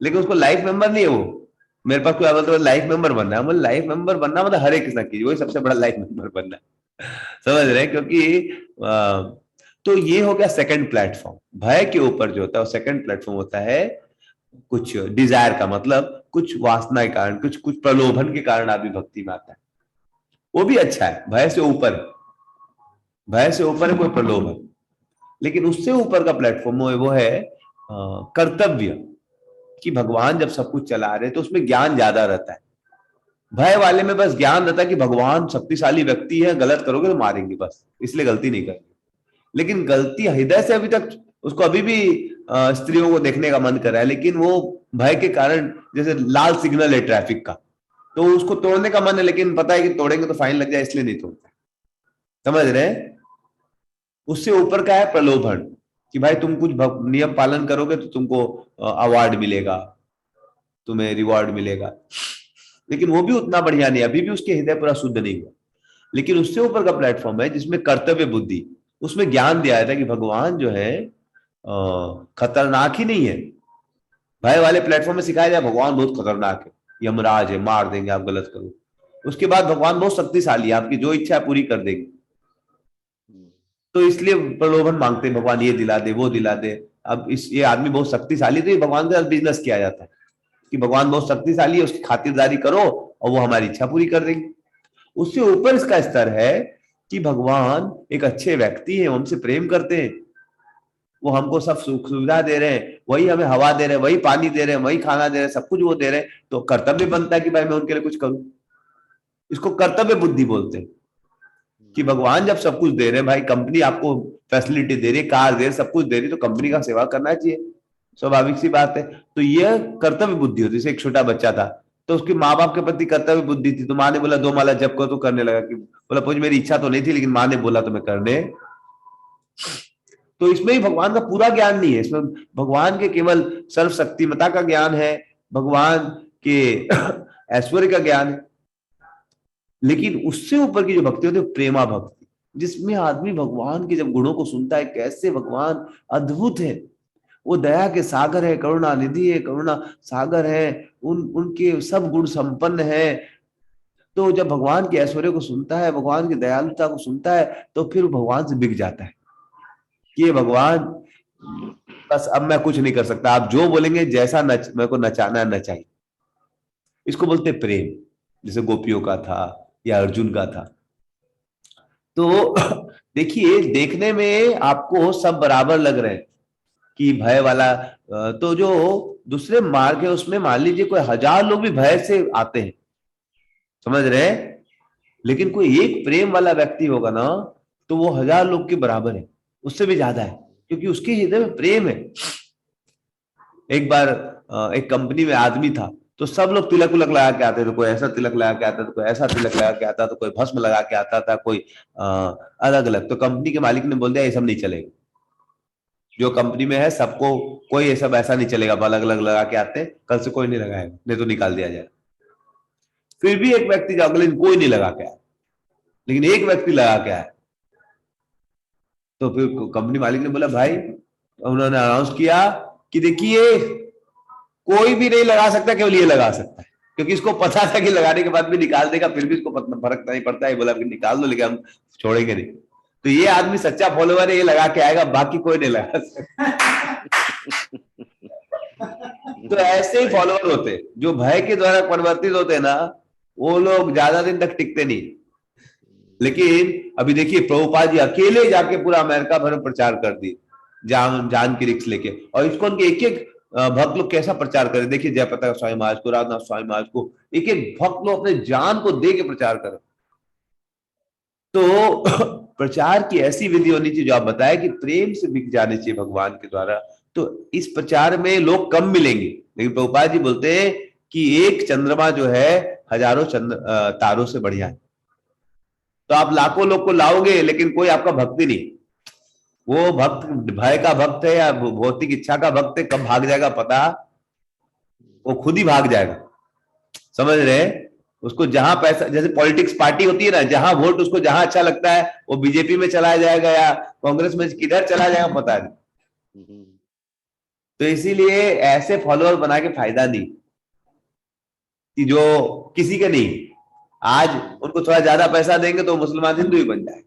Speaker 1: लेकिन उसको लाइफ मेंबर नहीं है वो। मेरे पास कोई बोलता है लाइफ मेंबर बनना है, मतलब लाइफ मेंबर बनना मतलब हरे कृष्णा की वही सबसे बड़ा लाइफ मेंबर बनना है। समझ रहे हैं? क्योंकि तो ये हो गया सेकंड प्लेटफॉर्म। भय के ऊपर जो होता है वो सेकंड प्लेटफॉर्म होता है कुछ डिजायर का, मतलब कुछ वासना के कारण, कुछ कुछ प्रलोभन के कारण आदमी भक्ति में आता है। वो भी अच्छा है, भय से ऊपर, भय से ऊपर है कोई प्रलोभन। लेकिन उससे ऊपर का प्लेटफॉर्म वो है कर्तव्य, कि भगवान जब सब कुछ चला रहे तो उसमें ज्ञान ज्यादा रहता है। भय वाले में बस ज्ञान रहता है कि भगवान शक्तिशाली व्यक्ति है, गलत करोगे तो मारेंगे, बस इसलिए गलती नहीं करेंगे। लेकिन गलती हृदय से अभी तक उसको अभी भी स्त्रियों को देखने का मन कर रहा है, लेकिन वो भय के कारण, जैसे लाल सिग्नल है ट्रैफिक का, तो उसको तोड़ने का मन है, लेकिन पता है कि तोड़ेंगे तो फाइन लग जाए, इसलिए नहीं तोड़ता। समझ रहे हैं? उससे ऊपर का है प्रलोभन, कि भाई तुम कुछ नियम पालन करोगे तो तुमको अवार्ड मिलेगा, तुम्हें रिवॉर्ड मिलेगा। लेकिन वो भी उतना बढ़िया नहीं, अभी भी उसके हृदय पूरा शुद्ध नहीं हुआ। लेकिन उससे ऊपर का प्लेटफॉर्म है जिसमें कर्तव्य बुद्धि, उसमें ज्ञान दिया जाता है कि भगवान जो है खतरनाक ही नहीं है। भय वाले प्लेटफॉर्म में सिखाया जाए भगवान बहुत खतरनाक है, यमराज है, मार देंगे आप गलत करो। उसके बाद भगवान बहुत शक्तिशाली है, आपकी जो इच्छा है पूरी कर देंगे। तो इसलिए प्रलोभन मांगते हैं, भगवान ये दिला दे वो दिला दे। अब ये आदमी बहुत शक्तिशाली, तो ये भगवान के साथ बिजनेस किया जाता है कि भगवान बहुत शक्तिशाली है, उसकी खातिरदारी करो और वो हमारी इच्छा पूरी कर देंगे। उससे ऊपर इसका स्तर है कि भगवान एक अच्छे व्यक्ति है, हमसे प्रेम करते हैं, वो हमको सब सुख सुविधा दे रहे हैं, वही हमें हवा दे रहे हैं, वही पानी दे रहे हैं, वही खाना दे रहे हैं, सब कुछ वो दे रहे हैं। तो कर्तव्य बनता है कि भाई मैं उनके लिए कुछ करूं। इसको कर्तव्य बुद्धि बोलते हैं कि भगवान जब सब कुछ दे रहे हैं, भाई कंपनी आपको फैसिलिटी दे रही है, कार दे रही है, सब कुछ दे रही है, तो कंपनी का सेवा करना चाहिए, स्वाभाविक सी बात है। तो यह कर्तव्य बुद्धि होती है। जैसे एक छोटा बच्चा था तो उसके माँ बाप के प्रति कर्तव्य बुद्धि थी, तो माँ ने बोला 2 माला जप करो, तो करने लगा। कि बोला पूछ मेरी इच्छा तो नहीं थी लेकिन माँ ने बोला तो मैं करने। तो इसमें ही भगवान का पूरा ज्ञान नहीं है, इसमें भगवान के केवल सर्वशक्तिमता का ज्ञान है, भगवान के ऐश्वर्य का ज्ञान है। लेकिन उससे ऊपर की जो भक्ति होती है प्रेमा भक्ति, जिसमें आदमी भगवान के जब गुणों को सुनता है, कैसे भगवान अद्भुत है, वो दया के सागर है, करुणा निधि है, करुणा सागर है, उनके सब गुण संपन्न है। तो जब भगवान के ऐश्वर्य को सुनता है, भगवान की दयालुता को सुनता है, तो फिर भगवान से बिक जाता है कि ये भगवान बस अब मैं कुछ नहीं कर सकता, आप जो बोलेंगे जैसा मेरे को नचाना है नचाइए। इसको बोलते प्रेम, जैसे गोपियों का था या अर्जुन का था। तो देखिए देखने में आपको सब बराबर लग रहे हैं कि भय वाला, तो जो दूसरे मार्ग है उसमें मान लीजिए कोई 1000 लोग भी भय से आते हैं, समझ रहे हैं, लेकिन कोई एक प्रेम वाला व्यक्ति होगा ना, तो वो 1000 लोग के बराबर है, उससे भी ज्यादा है, क्योंकि उसके हृदय में प्रेम है। एक बार एक कंपनी में आदमी था, तो सब लोग तिलक उलक लगा के आते थे, कोई ऐसा तिलक लगा के आता था, कोई ऐसा तिलक लगा के आता था, कोई भस्म लगा के आता था, कोई अलग अलग। तो कंपनी के मालिक ने बोल दिया ये सब नहीं चलेगा, जो कंपनी में है सबको, कोई ये सब ऐसा नहीं चलेगा, अलग अलग लगा के आते हैं, कल से कोई नहीं लगाएगा, नहीं तो निकाल दिया जाए। फिर भी एक व्यक्ति जाओगे लेकिन कोई नहीं लगा के आया, लेकिन एक व्यक्ति लगा के आया। तो फिर कंपनी मालिक ने बोला भाई, उन्होंने अनाउंस किया कि देखिए कोई भी नहीं लगा सकता, केवल ये लगा सकता है, क्योंकि इसको पता था कि लगाने के बाद भी निकाल देगा, फिर भी इसको फर्क नहीं पड़ता है, बोला कि निकाल दो लेकिन हम छोड़ेंगे नहीं। तो ये आदमी सच्चा फॉलोवर है, ये लगा के आएगा, बाकी कोई नहीं लगा सकता। तो ऐसे ही फॉलोवर होते जो भय के द्वारा परिवर्तित होते हैं ना, वो लोग ज्यादा दिन तक टिकते नहीं। लेकिन अभी देखिए प्रभुपाद जी अकेले जाके पूरा अमेरिका भर में प्रचार कर दिए, जान की रिक्स लेके, और इसको उनके एक एक भक्त लोग कैसा प्रचार करे। देखिए जयप्रताप स्वामी महाराज को, राजनाथ स्वामी महाराज को, एक एक भक्त लोग अपने जान को दे के प्रचार करे। तो प्रचार की ऐसी विधि होनी चाहिए जो आप बताए कि प्रेम से बिक जाने चाहिए भगवान के द्वारा। तो इस प्रचार में लोग कम मिलेंगे, लेकिन प्रभुपाद जी बोलते हैं कि एक चंद्रमा जो है हजारों तारों से बढ़िया है। तो आप लाखों लोग को लाओगे लेकिन कोई आपका भक्ति नहीं, वो भक्त भय का भक्त है या भौतिक इच्छा का भक्त है, कब भाग जाएगा पता, वो खुद ही भाग जाएगा, समझ रहे हैं। उसको जहां पैसा, जैसे पॉलिटिक्स पार्टी होती है ना, जहां वोट उसको जहां अच्छा लगता है वो बीजेपी में चला जाएगा या कांग्रेस में, किधर चला जाएगा पता नहीं। तो इसीलिए ऐसे फॉलोअर बना के फायदा नहीं कि जो किसी के नहीं, आज उनको थोड़ा ज्यादा पैसा देंगे तो मुसलमान हिंदू ही बन जाए,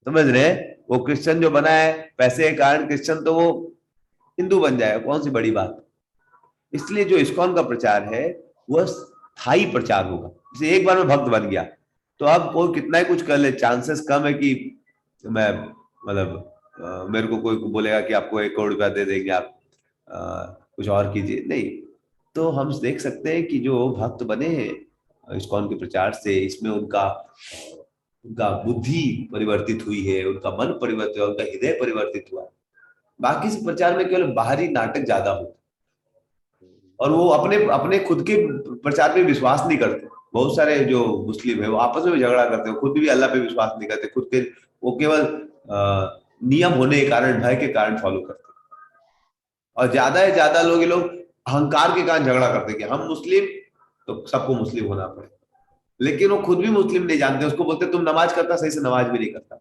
Speaker 1: समझ रहे हैं। वो क्रिश्चियन जो बना है पैसे के कारण क्रिश्चियन, तो वो हिंदू बन जाएगा, कौन सी बड़ी बात। इसलिए जो इस्कॉन का प्रचार है वह स्थायी प्रचार होगा। जैसे एक बार में भक्त बन गया तो अब कोई कितना ही कुछ कर ले, चांसेस कम है कि मैं मतलब मेरे को कोई बोलेगा कि आपको 1 करोड़ रुपया दे देंगे, आप कुछ और कीजिए, नहीं। तो हम देख सकते हैं कि जो भक्त बने हैं इस्कॉन के प्रचार से, इसमें उनका बुद्धि परिवर्तित हुई है, उनका मन परिवर्तित हुआ, उनका हृदय परिवर्तित हुआ। बाकी से प्रचार में केवल बाहरी नाटक ज्यादा होता, और वो अपने अपने खुद के प्रचार पे विश्वास नहीं करते। बहुत सारे जो मुस्लिम है वो आपस में भी झगड़ा करते हैं, खुद भी अल्लाह पे विश्वास नहीं करते, खुद के वो केवल नियम होने के कारण, भय के कारण फॉलो करते हैं। और ज्यादा से ज्यादा लोग अहंकार के कारण झगड़ा करते हैं कि हम मुस्लिम तो सबको मुस्लिम होना पड़े, लेकिन वो खुद भी मुस्लिम नहीं जानते, उसको बोलते तुम नमाज करता, सही से नमाज भी नहीं करता।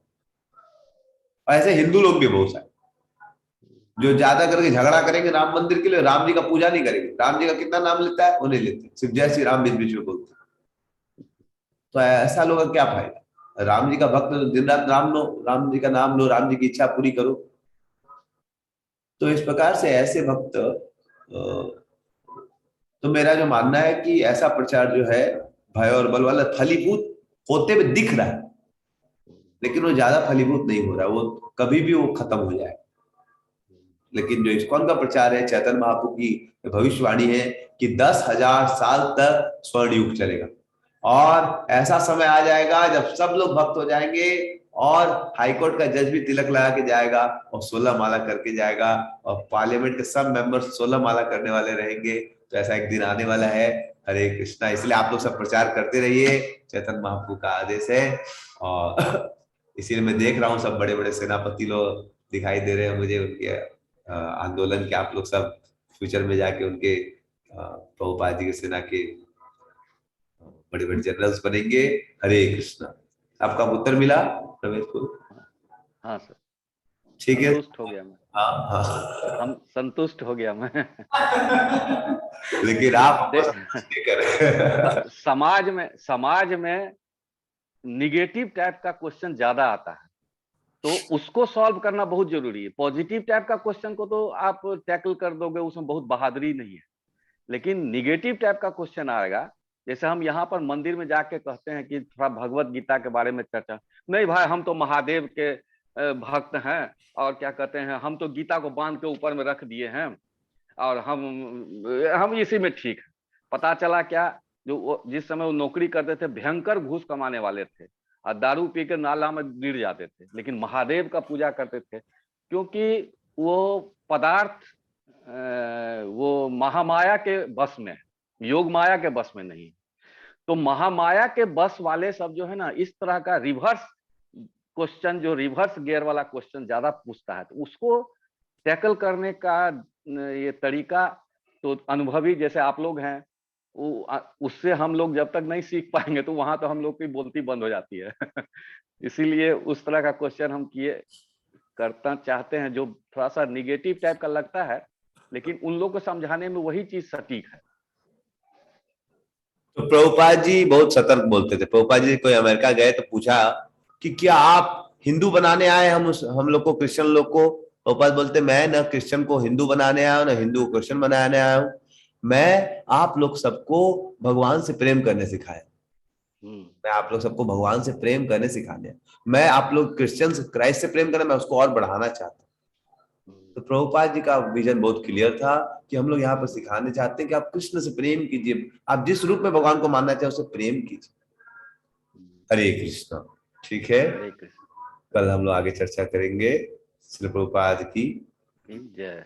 Speaker 1: और ऐसे हिंदू लोग भी बहुत सारे जो ज्यादा करके झगड़ा करेंगे राम मंदिर के लिए, राम जी का पूजा नहीं करेंगे। राम जी का कितना नाम लेता है, वो नहीं लेते, सिर्फ जय श्री राम बीच बीच में बोलते हैं। तो ऐसा लोगों का क्या फायदा? राम जी का भक्त हो तो दिन रात राम लो, राम जी का नाम लो, राम जी की इच्छा पूरी करो। तो इस प्रकार से ऐसे भक्त तो मेरा जो मानना है कि ऐसा प्रचार जो है भय और बल वाला फलीभूत होते हुए दिख रहा है, लेकिन वो ज्यादा फलीभूत नहीं हो रहा, वो कभी भी वो खत्म हो जाए। लेकिन जो इस्कॉन का प्रचार है, चैतन्य महाप्रभु की भविष्यवाणी है कि 10,000 साल तक स्वर्ण युग चलेगा, और ऐसा समय आ जाएगा जब सब लोग भक्त हो जाएंगे, और हाईकोर्ट का जज भी तिलक लगा के जाएगा और 16 माला करके जाएगा, और पार्लियामेंट के सब मेंबर्स 16 माला करने वाले रहेंगे। तो ऐसा एक दिन आने वाला है। हरे कृष्णा। इसलिए आप लोग सब प्रचार करते रहिए, चैतन्य महाप्रभु का आदेश है। और इसीलिए मैं देख रहा हूँ सब बड़े बड़े सेनापति लोग दिखाई दे रहे हैं मुझे, उनके आंदोलन के। आप लोग सब फ्यूचर में जाके उनके प्रभुपाद जी के सेना के बड़े बड़े जनरल्स बनेंगे। हरे कृष्णा। आपका उत्तर मिला रमेश को?
Speaker 3: हाँ सर,
Speaker 1: ठीक है।
Speaker 3: संतुष्ट हो गया मैं।
Speaker 1: हाँ हाँ।
Speaker 3: हम संतुष्ट हो गया मैं।
Speaker 1: लेकिन आप हमको
Speaker 3: देख,
Speaker 1: संतुष्ट नहीं कर रहे।
Speaker 3: समाज में निगेटिव टाइप का क्वेश्चन ज्यादा आता है, तो उसको सॉल्व करना बहुत जरूरी है। पॉजिटिव टाइप का क्वेश्चन को तो आप टैकल कर दोगे, उसमें बहुत बहादुरी नहीं है। लेकिन निगेटिव टाइप का क्वेश्चन आएगा, जैसे हम यहाँ पर मंदिर में जाके कहते हैं कि थोड़ा भगवत गीता के बारे में चर्चा, नहीं भाई हम तो महादेव के भक्त हैं, और क्या कहते हैं, हम तो गीता को बांध के ऊपर में रख दिए हैं, और हम इसी में ठीक है। पता चला क्या, जिस समय वो नौकरी करते थे, भयंकर घूस कमाने वाले थे, और दारू पी के नाला में गिर जाते थे, लेकिन महादेव का पूजा करते थे, क्योंकि वो पदार्थ वो महामाया के बस में, योग माया के बस में नहीं। तो महामाया के बस वाले सब जो है ना, इस तरह का रिवर्स क्वेश्चन, जो रिवर्स गियर वाला क्वेश्चन ज्यादा पूछता है, तो उसको टैकल करने का ये तरीका तो अनुभवी जैसे आप लोग हैं, उससे हम लोग जब तक नहीं सीख पाएंगे, तो वहां तो हम लोग की बोलती बंद हो जाती है। इसीलिए उस तरह का क्वेश्चन हम करना चाहते हैं, जो थोड़ा सा निगेटिव टाइप का लगता है, लेकिन उन लोग को समझाने में वही चीज सटीक है।
Speaker 1: तो प्रभुपाद जी बहुत सतर्क बोलते थे। प्रभुपाद जी कोई अमेरिका गए तो पूछा कि क्या आप हिंदू बनाने आए हम लोग को, क्रिश्चियन लोग को? प्रभुपाद बोलते मैं न क्रिश्चियन को हिंदू बनाने आया हूं, न हिंदू को क्रिश्चियन बनाने आया हूं। मैं आप लोग सबको भगवान से प्रेम करने सिखाया। मैं आप लोग सबको भगवान से प्रेम करने सिखाने, मैं आप लोग क्रिश्चियन से, क्राइस्ट से प्रेम करना, मैं उसको और बढ़ाना चाहता हूँ। तो प्रभुपाद जी का विजन बहुत क्लियर था कि हम लोग यहाँ पर सिखाने चाहते हैं कि आप कृष्ण से प्रेम कीजिए, आप जिस रूप में भगवान को मानना चाहे उससे प्रेम कीजिए। हरे कृष्णा। ठीक है,
Speaker 3: हरे कृष्ण।
Speaker 1: कल हम लोग आगे चर्चा करेंगे। श्री प्रभुपाद की
Speaker 3: जय।